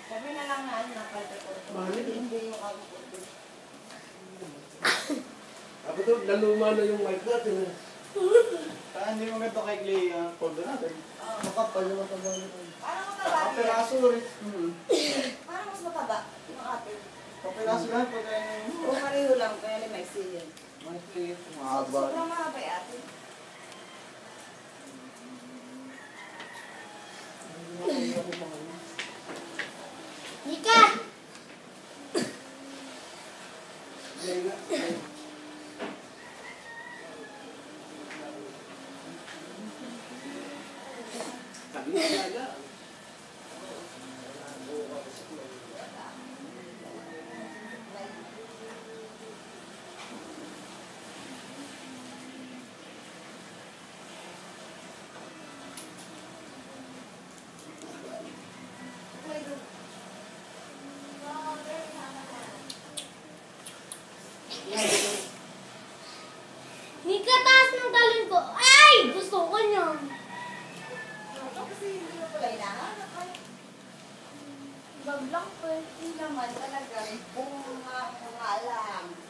Sabi na lang na napalta ko. Hindi yung ako ko. Ako to, naluma na yung mic natin. Hindi mo ganito kay Clay ang folder natin. Makapal naman sa mga ito. Parang mataba. Kapiraso rin. Parang mas mataba yung atin. Kapiraso lang po tayo. O pareho lang, kaya ni may siyan. May Clay, mahaba. Sobrang mahaba yung atin. Nika! Sabi niya talaga. Nika, taas ng talon ko. Ay! Gusto ko niyan. Kasi hindi mo pala inangan. Bag lang po. Hindi naman talaga. Bunga lang.